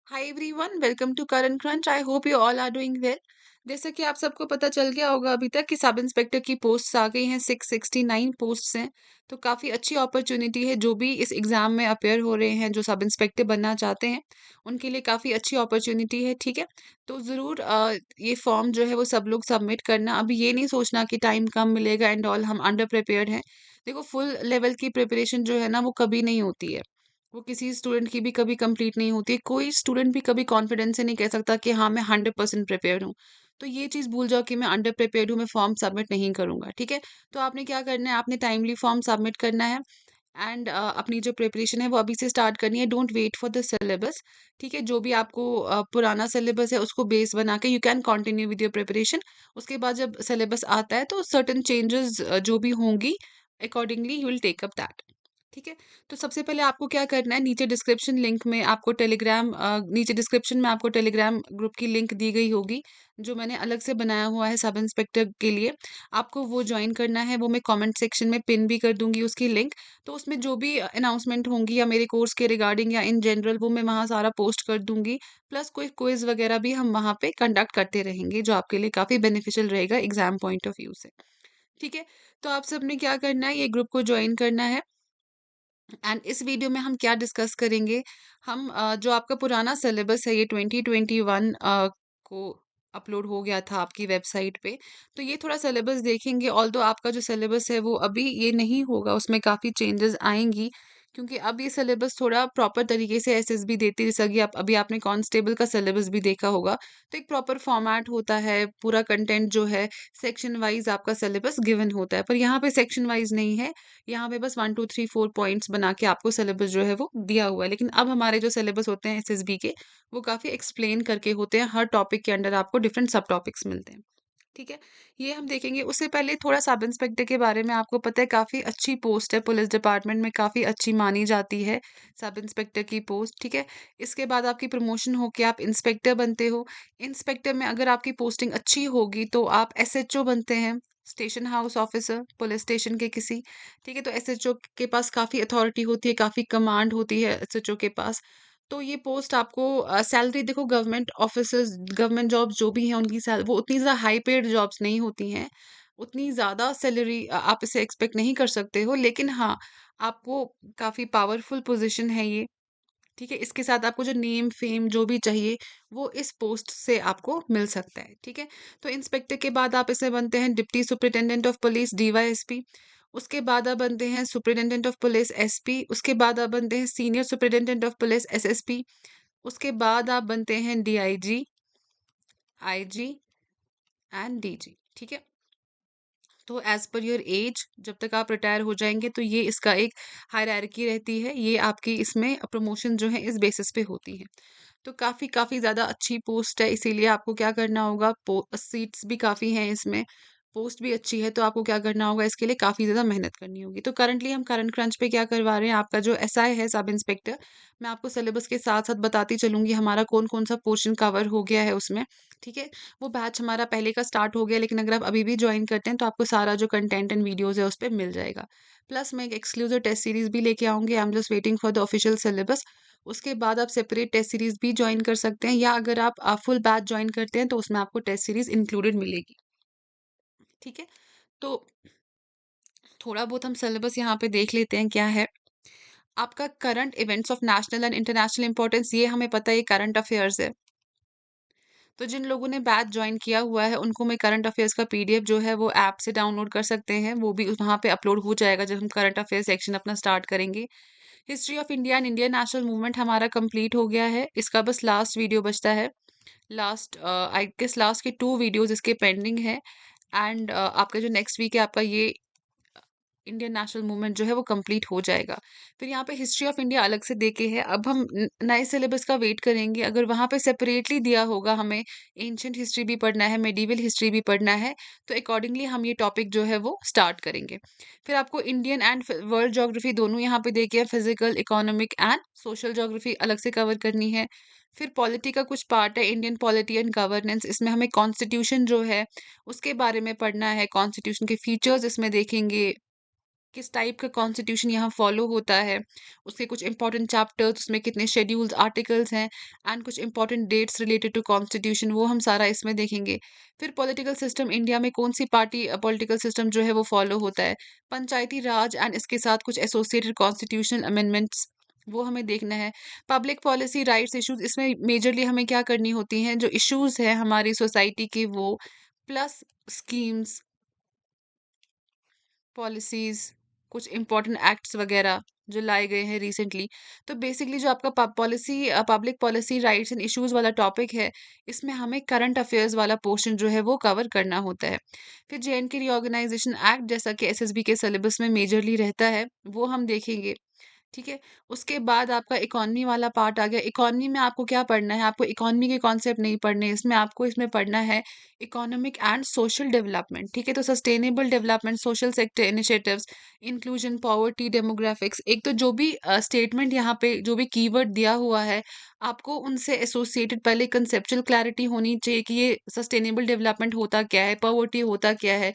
Hi everyone, welcome to current crunch. I hope you all are doing well. जैसा कि आप सबको पता चल गया होगा अभी तक कि सब इंस्पेक्टर की पोस्ट्स आ गई हैं। 669 पोस्ट्स हैं। तो काफ़ी अच्छी अपॉर्चुनिटी है। जो भी इस एग्ज़ाम में अपेयर हो रहे हैं, जो सब इंस्पेक्टर बनना चाहते हैं, उनके लिए काफ़ी अच्छी अपॉर्चुनिटी है। ठीक है, तो ज़रूर ये फॉर्म जो है वो सब लोग सबमिट करना। अभी ये नहीं सोचना कि टाइम कम मिलेगा एंड ऑल, हम अंडर प्रिपेयर्ड हैं। देखो, फुल लेवल की प्रिपरेशन जो है ना वो कभी नहीं होती है। वो किसी स्टूडेंट की भी कभी कंप्लीट नहीं होती है। कोई स्टूडेंट भी कभी कॉन्फिडेंस से नहीं कह सकता कि हाँ, मैं 100% प्रिपेयर्ड हूँ। तो ये चीज़ भूल जाओ कि मैं अंडर प्रिपेयर्ड हूँ, मैं फॉर्म सबमिट नहीं करूँगा, ठीक है? तो आपने क्या करना है, आपने टाइमली फॉर्म सबमिट करना है एंड अपनी जो प्रिपरेशन है वो अभी से स्टार्ट करनी है। Don't wait for the syllabus, ठीक है? जो भी आपको पुराना सिलेबस है उसको बेस बना के you can continue with your preparation. उसके बाद जब सिलेबस आता है तो सर्टेन चेंजेस जो भी होंगी, accordingly you will take up that. ठीक है? तो सबसे पहले आपको क्या करना है, नीचे डिस्क्रिप्शन लिंक में आपको नीचे डिस्क्रिप्शन में आपको टेलीग्राम ग्रुप की लिंक दी गई होगी, जो मैंने अलग से बनाया हुआ है सब इंस्पेक्टर के लिए। आपको वो जॉइन करना है, वो मैं कमेंट सेक्शन में पिन भी कर दूँगी उसकी लिंक। तो उसमें जो भी अनाउंसमेंट होंगी या मेरे कोर्स के रिगार्डिंग या इन जनरल, वो मैं वहाँ सारा पोस्ट कर दूँगी। प्लस कोई क्विज़ वगैरह भी हम वहाँ पे कंडक्ट करते रहेंगे, जो आपके लिए काफ़ी बेनिफिशियल रहेगा एग्ज़ाम पॉइंट ऑफ व्यू से। ठीक है? तो आप सबने क्या करना है, ये ग्रुप को जॉइन करना है। एंड इस वीडियो में हम क्या डिस्कस करेंगे, हम जो आपका पुराना सिलेबस है, ये 2021 को अपलोड हो गया था आपकी वेबसाइट पे। तो ये थोड़ा सिलेबस देखेंगे। ऑल्दो आपका जो सिलेबस है वो अभी ये नहीं होगा, उसमें काफ़ी चेंजेस आएंगी, क्योंकि अब ये सिलेबस थोड़ा प्रॉपर तरीके से एसएसबी देती है। जैसा कि आप अभी आपने कांस्टेबल का सिलेबस भी देखा होगा, तो एक प्रॉपर फॉर्मेट होता है, पूरा कंटेंट जो है सेक्शन वाइज आपका सिलेबस गिवन होता है। पर यहाँ पे सेक्शन वाइज नहीं है, यहाँ पे बस 1 2 3 4 पॉइंट्स बना के आपको सिलेबस जो है वो दिया हुआ है। लेकिन अब हमारे जो सिलेबस होते हैं एसएसबी के, वो काफ़ी एक्सप्लेन करके होते हैं। हर टॉपिक के अंडर आपको डिफरेंट सब टॉपिक्स मिलते हैं। ठीक है? ये हम देखेंगे। उससे पहले थोड़ा सब इंस्पेक्टर के बारे में आपको पता है, काफ़ी अच्छी पोस्ट है, पुलिस डिपार्टमेंट में काफ़ी अच्छी मानी जाती है सब इंस्पेक्टर की पोस्ट, ठीक है? इसके बाद आपकी प्रमोशन होके आप इंस्पेक्टर बनते हो। इंस्पेक्टर में अगर आपकी पोस्टिंग अच्छी होगी तो आप एसएचओ बनते हैं, station house officer, police station के किसी, ठीक है? तो एसएचओ के पास काफ़ी अथॉरिटी होती है, काफ़ी कमांड होती है एसएचओ के पास। तो ये पोस्ट आपको सैलरी, देखो, गवर्नमेंट ऑफिसर्स, गवर्नमेंट जॉब्स जो भी हैं उनकी वो उतनी ज़्यादा हाई पेड जॉब्स नहीं होती हैं। उतनी ज़्यादा सैलरी आप इसे एक्सपेक्ट नहीं कर सकते हो। लेकिन हाँ, आपको काफ़ी पावरफुल पोज़ीशन है ये, ठीक है? इसके साथ आपको जो नेम, फेम जो भी चाहिए, वो इस पोस्ट से आपको मिल सकता है, ठीक है? तो इंस्पेक्टर के बाद आप इसे बनते हैं deputy superintendent of police, DYSP. उसके बाद आप बनते हैं सुपरिटेंडेंट ऑफ पुलिस, एसपी। उसके बाद आप बनते हैं senior superintendent of police, SSP. उसके बाद आप बनते हैं डीआईजी, आईजी एंड डीजी, ठीक है? तो एज़ पर योर एज, जब तक आप रिटायर हो जाएँगे, तो ये इसका एक हायरार्की रहती है। ये आपकी इसमें प्रमोशन जो है इस बेसिस पे होती है। तो काफ़ी काफ़ी ज़्यादा अच्छी पोस्ट है, इसीलिए आपको क्या करना होगा, सीट्स भी काफ़ी हैं इसमें, पोस्ट भी अच्छी है, तो आपको क्या करना होगा, इसके लिए काफ़ी ज़्यादा मेहनत करनी होगी। तो करंटली हम करंट क्रंच पे क्या करवा रहे हैं, आपका जो एसआई है सब इंस्पेक्टर, मैं आपको सिलेबस के साथ-साथ बताती चलूँगी हमारा कौन-कौन सा पोर्शन कवर हो गया है उसमें, ठीक है? वो बैच हमारा पहले का स्टार्ट हो गया, लेकिन अगर आप अभी भी जॉइन करते हैं तो आपको सारा जो कंटेंट एंड वीडियोज़ है उस पे मिल जाएगा। प्लस मैं एक एक्सक्लूसिव टेस्ट सीरीज़ भी लेके आऊँगी। I am just waiting for the official syllabus. उसके बाद आप सेपरेट टेस्ट सीरीज़ भी जॉइन कर सकते हैं, या अगर आप फुल बैच जॉइन करते हैं तो उसमें आपको टेस्ट सीरीज़ इंक्लूडेड मिलेगी, ठीक है? तो थोड़ा बहुत हम सिलेबस यहाँ पे देख लेते हैं क्या है। आपका current events of national and international importance, ये हमें पता है, ये करंट अफेयर्स है। तो जिन लोगों ने बैच जॉइन किया हुआ है उनको मैं करंट अफेयर्स का पीडीएफ जो है वो ऐप से डाउनलोड कर सकते हैं। वो भी वहाँ पे अपलोड हो जाएगा जब हम करंट अफेयर सेक्शन अपना स्टार्ट करेंगे। History of India and Indian national movement हमारा कंप्लीट हो गया है। इसका बस लास्ट वीडियो बचता है। आई गेस लास्ट के 2 वीडियोज़ इसके पेंडिंग है। एंड आपका जो नेक्स्ट वीक है, आपका ये इंडियन नेशनल मूवमेंट जो है वो कंप्लीट हो जाएगा। फिर यहाँ पे हिस्ट्री ऑफ इंडिया अलग से देके है। अब हम नए सिलेबस का वेट करेंगे। अगर वहाँ पे सेपरेटली दिया होगा हमें एंशिएंट हिस्ट्री भी पढ़ना है, मेडिवल हिस्ट्री भी पढ़ना है, तो अकॉर्डिंगली हम ये टॉपिक जो है वो स्टार्ट करेंगे। फिर आपको इंडियन एंड वर्ल्ड ज्योग्राफी दोनों यहाँ पे देके है, physical, economic and social geography अलग से कवर करनी है। फिर पॉलिटी का कुछ पार्ट है, इंडियन पॉलिटी एंड गवर्नेंस। इसमें हमें कॉन्स्टिट्यूशन जो है उसके बारे में पढ़ना है, कॉन्स्टिट्यूशन के फीचर्स इसमें देखेंगे, किस टाइप का कॉन्स्टिट्यूशन यहाँ फॉलो होता है, उसके कुछ इंपॉर्टेंट चैप्टर्स, उसमें कितने शेड्यूल्स, आर्टिकल्स हैं एंड कुछ important dates related to constitution, वो हम सारा इसमें देखेंगे। फिर पॉलिटिकल सिस्टम इंडिया में कौन सी पार्टी पॉलिटिकल सिस्टम जो है वो फॉलो होता है, पंचायती राज एंड इसके साथ कुछ एसोसिएटेड कॉन्स्टिट्यूशनल अमेंडमेंट्स, वो हमें देखना है। पब्लिक पॉलिसी राइट्स इश्यूज, इसमें मेजरली हमें क्या करनी होती हैं, जो इश्यूज है हमारी सोसाइटी के वो, प्लस स्कीम्स, पॉलिसीज़, कुछ इम्पोर्टेंट एक्ट्स वगैरह जो लाए गए हैं रिसेंटली। तो बेसिकली जो आपका public policy rights and issues वाला टॉपिक है, इसमें हमें करंट अफेयर्स वाला पोर्शन जो है वो कवर करना होता है। फिर जेएनके रीऑर्गेनाइज़ेशन एक्ट जैसा कि एसएसबी के सिलेबस में मेजरली रहता है, वो हम देखेंगे। ठीक है? उसके बाद आपका इकोनॉमी वाला पार्ट आ गया। इकोनॉमी में आपको क्या पढ़ना है? आपको इकोनॉमी के कॉन्सेप्ट नहीं पढ़ने, इसमें आपको इसमें पढ़ना है इकोनॉमिक एंड सोशल डेवलपमेंट। ठीक है? तो sustainable development, social sector initiatives, inclusion, poverty, demographics, एक तो जो भी स्टेटमेंट यहाँ पे जो भी कीवर्ड दिया हुआ है, आपको उनसे एसोसिएटेड पहले कंसेप्चुअल क्लैरिटी होनी चाहिए कि ये सस्टेनेबल डेवलपमेंट होता क्या है, पॉवर्टी होता क्या है।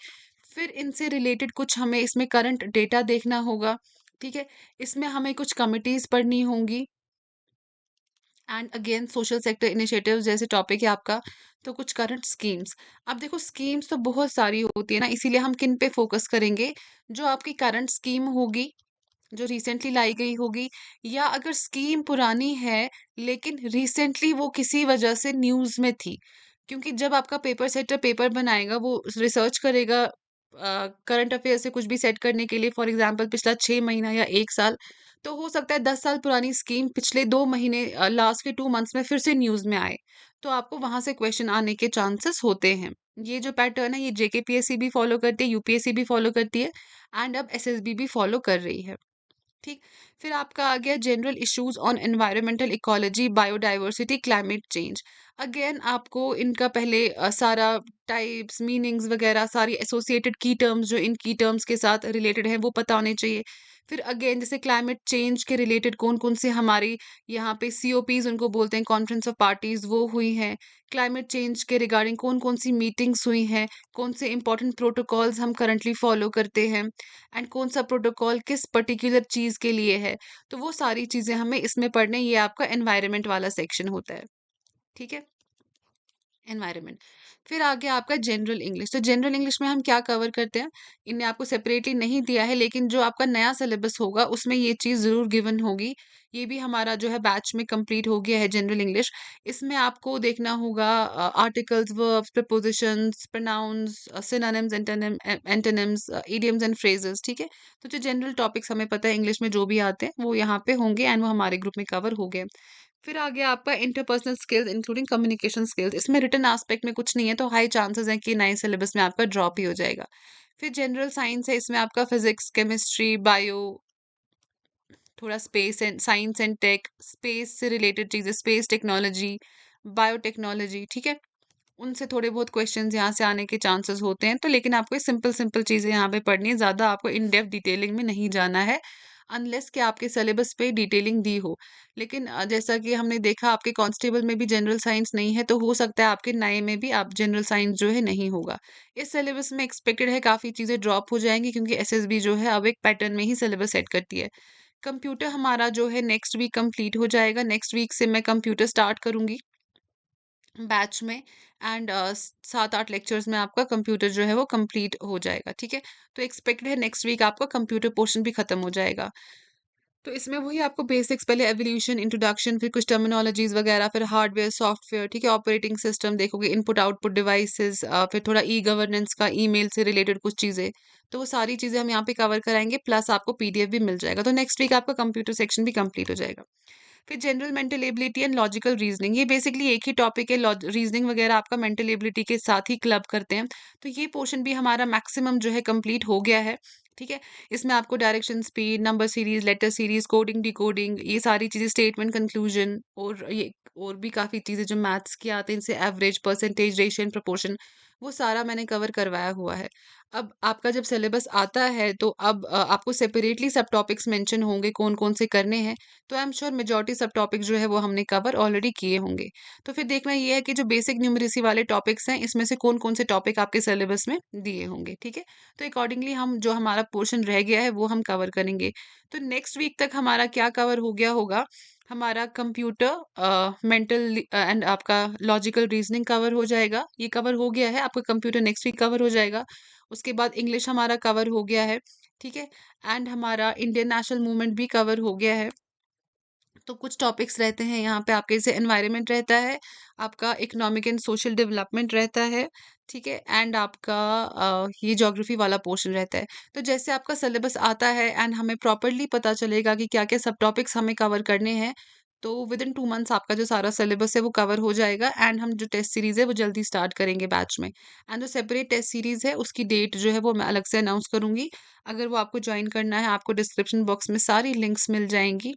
फिर इनसे रिलेटेड कुछ हमें इसमें करंट डेटा देखना होगा। ठीक है? इसमें हमें कुछ कमिटीज़ पढ़नी होंगी and again social sector initiatives जैसे टॉपिक है आपका, तो कुछ करंट स्कीम्स। अब देखो स्कीम्स तो बहुत सारी होती है ना, इसीलिए हम किन पे फ़ोकस करेंगे, जो आपकी करंट स्कीम होगी, जो रिसेंटली लाई गई होगी, या अगर स्कीम पुरानी है लेकिन रिसेंटली वो किसी वजह से न्यूज़ में थी। क्योंकि जब आपका पेपर सेटर पेपर बनाएगा, वो रिसर्च करेगा करंट अफेयर से कुछ भी सेट करने के लिए, फॉर एग्जांपल पिछला 6 महीना या 1 साल, तो हो सकता है 10 साल पुरानी स्कीम पिछले 2 महीने लास्ट के 2 मंथ्स में फिर से न्यूज़ में आए। तो आपको वहाँ से क्वेश्चन आने के चांसेस होते हैं। ये जो पैटर्न है ये जेकेपीएससी भी फॉलो करती है, यूपीएससी भी फॉलो करती है एंड अब एसएसबी भी फॉलो कर रही है। ठीक। फिर आपका आ गया general issues on environmental ecology, biodiversity, climate change. Again आपको इनका पहले सारा टाइप्स, मीनिंग्स वगैरह सारी एसोसिएटेड की टर्म्स जो इन की टर्म्स के साथ रिलेटेड है वो पता होने चाहिए। फिर अगेन जैसे क्लाइमेट चेंज के रिलेटेड कौन कौन से हमारी यहाँ पे सीओपीज उनको बोलते हैं, कॉन्फ्रेंस ऑफ पार्टीज, वो हुई हैं। क्लाइमेट चेंज के रिगार्डिंग कौन कौन सी मीटिंग्स हुई हैं, कौन से इंपॉर्टेंट प्रोटोकॉल्स हम करंटली फॉलो करते हैं एंड कौन सा प्रोटोकॉल किस पर्टिकुलर चीज़ के लिए है। तो वो सारी चीज़ें हमें इसमें पढ़ने, ये आपका एनवायरनमेंट वाला सेक्शन होता है। ठीक है? एनवायरनमेंट। फिर आ गया आपका जनरल इंग्लिश। तो जनरल इंग्लिश में हम क्या कवर करते हैं, इन्हें आपको सेपरेटली नहीं दिया है, लेकिन जो आपका नया सिलेबस होगा उसमें ये चीज़ ज़रूर गिवन होगी। ये भी हमारा जो है बैच में कंप्लीट हो गया है जनरल इंग्लिश। इसमें आपको देखना होगा articles, verbs, prepositions, pronouns, synonyms, antonyms, idioms and phrases. ठीक है? तो जो जनरल टॉपिक्स हमें पता है इंग्लिश में जो भी आते हैं वो यहाँ पे होंगे एंड वो हमारे ग्रुप में कवर हो गए। फिर आ गया आपका interpersonal skills including communication skills. इसमें रिटन एस्पेक्ट में कुछ नहीं है, तो हाई चांसेस हैं कि नए सिलेबस में आपका ड्रॉप ही हो जाएगा। फिर जनरल साइंस है, इसमें आपका फिजिक्स, केमिस्ट्री, बायो, थोड़ा space and science and tech, space से रिलेटेड चीजें, स्पेस टेक्नोलॉजी, बायोटेक्नोलॉजी। ठीक है? उनसे थोड़े बहुत क्वेश्चंस यहाँ से आने के चांसेस होते हैं, तो लेकिन आपको ये सिंपल सिंपल चीज़ें यहाँ पे पढ़नी है, ज़्यादा आपको इन डेप्थ डिटेलिंग में नहीं जाना है, अनलेस कि आपके सिलेबस पे डिटेलिंग दी हो। लेकिन जैसा कि हमने देखा आपके कांस्टेबल में भी जनरल साइंस नहीं है, तो हो सकता है आपके नए में भी आप जनरल साइंस जो है नहीं होगा। इस सिलेबस में एक्सपेक्टेड है काफ़ी चीज़ें ड्रॉप हो जाएँगी, क्योंकि एसएसबी जो है अब एक पैटर्न में ही सिलेबस सेट करती है। कंप्यूटर हमारा जो है नेक्स्ट वीक कंप्लीट हो जाएगा, नेक्स्ट वीक से मैं कंप्यूटर स्टार्ट करूँगी। बैच में एंड 7-8 लेक्चर्स में आपका कंप्यूटर जो है वो कंप्लीट हो जाएगा। ठीक है? तो एक्सपेक्टेड है नेक्स्ट वीक आपका कंप्यूटर पोर्शन भी खत्म हो जाएगा। तो इसमें वही आपको बेसिक्स, पहले एवोल्यूशन, इंट्रोडक्शन, फिर कुछ टर्मिनोलॉजीज वगैरह, फिर हार्डवेयर, सॉफ्टवेयर, ठीक है, ऑपरेटिंग सिस्टम देखोगे, इनपुट आउटपुट डिवाइसेस, फिर थोड़ा ई गवर्नेंस का, ईमेल से रिलेटेड कुछ चीज़ें। तो वो सारी चीज़ें हम यहाँ पे कवर कराएंगे, प्लस आपको पीडीएफ भी मिल जाएगा। तो नेक्स्ट वीक आपका कंप्यूटर सेक्शन भी कंप्लीट हो जाएगा। फिर general mental ability and logical reasoning, ये बेसिकली एक ही टॉपिक है। रीजनिंग वगैरह आपका मेंटल एबिलिटी के साथ ही क्लब करते हैं। तो ये पोर्शन भी हमारा मैक्सिमम जो है कंप्लीट हो गया है। ठीक है? इसमें आपको direction speed, number series, letter series, coding, decoding, ये सारी चीज़ें, स्टेटमेंट कंक्लूजन और ये और भी काफ़ी चीज़ें जो मैथ्स की आती हैं, जैसे average, percentage, ratio and proportion, वो सारा मैंने कवर करवाया हुआ है। अब आपका जब सिलेबस आता है तो अब आपको सेपरेटली सब टॉपिक्स मेंशन होंगे कौन-कौन से करने हैं, तो आई एम श्योर मेजॉरिटी सब टॉपिक जो है वो हमने कवर ऑलरेडी किए होंगे। तो फिर देखना ये है कि जो बेसिक न्यूमेरेसी वाले टॉपिक्स हैं, इसमें से कौन-कौन से टॉपिक आपके सिलेबस में दिए होंगे, ठीक है? तो अकॉर्डिंगली हम जो हमारा पोर्शन रह गया है वो हम कवर करेंगे। तो नेक्स्ट वीक तक हमारा क्या कवर हो गया होगा, हमारा कंप्यूटर, मेंटल एंड आपका लॉजिकल रीजनिंग कवर हो जाएगा। ये कवर हो गया है, आपका कंप्यूटर नेक्स्ट वीक कवर हो जाएगा। उसके बाद इंग्लिश हमारा कवर हो गया है, ठीक है? एंड हमारा इंडियन नेशनल मूवमेंट भी कवर हो गया है। तो कुछ टॉपिक्स रहते हैं यहाँ पे आपके, जैसे एनवायरनमेंट रहता है, आपका इकोनॉमिक एंड सोशल डेवलपमेंट रहता है, ठीक है? एंड आपका ये ज्योग्राफी वाला पोर्शन रहता है। तो जैसे आपका सिलेबस आता है एंड हमें प्रॉपर्ली पता चलेगा कि क्या-क्या सब टॉपिक्स हमें कवर करने हैं, तो विदिन 2 मंथ्स आपका जो सारा सिलेबस है वो कवर हो जाएगा एंड हम जो टेस्ट सीरीज़ है वो जल्दी स्टार्ट करेंगे बैच में। एंड जो सेपरेट टेस्ट सीरीज़ है उसकी डेट जो है वो मैं अलग से अनाउंस करूँगी। अगर वो आपको जॉइन करना है, आपको डिस्क्रिप्शन बॉक्स में सारी लिंक्स मिल जाएँगी।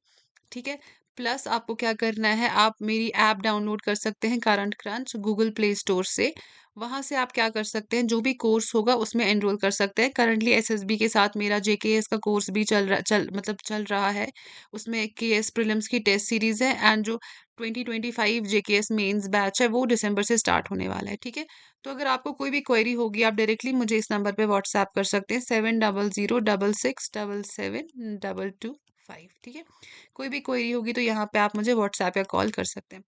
ठीक है? प्लस आपको क्या करना है, आप मेरी ऐप डाउनलोड कर सकते हैं current crunch Google play store से। वहाँ से आप क्या कर सकते हैं, जो भी कोर्स होगा उसमें एनरोल कर सकते हैं। करंटली एसएसबी के साथ मेरा जेकेएस का कोर्स भी चल रहा है। उसमें केएस प्रीलिम्स की टेस्ट सीरीज़ है एंड जो 2025 जेकेएस मेंस बैच है वो दिसंबर से स्टार्ट होने वाला है, ठीक है? तो अगर आपको कोई भी क्वेरी होगी, आप डायरेक्टली मुझे इस नंबर पे व्हाट्सएप कर सकते हैं 7006677225, ठीक है? कोई भी क्वेरी होगी तो यहाँ पे आप मुझे व्हाट्सएप या कॉल कर सकते हैं।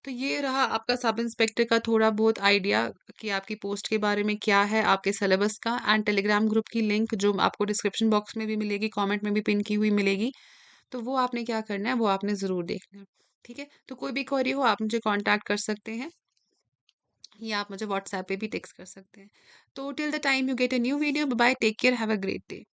तो ये रहा आपका सब इंस्पेक्टर का थोड़ा बहुत आइडिया कि आपकी पोस्ट के बारे में क्या है, आपके सिलेबस का, एंड टेलीग्राम ग्रुप की लिंक जो आपको डिस्क्रिप्शन बॉक्स में भी मिलेगी, कमेंट में भी पिन की हुई मिलेगी। तो वो आपने क्या करना है, वो आपने ज़रूर देखना है। ठीक है? तो कोई भी क्वेरी हो आप मुझे कॉन्टैक्ट कर सकते हैं या आप मुझे व्हाट्सएप पे भी टेक्स्ट कर सकते हैं। तो till the time you get a new video, bye bye, take care, have a great day.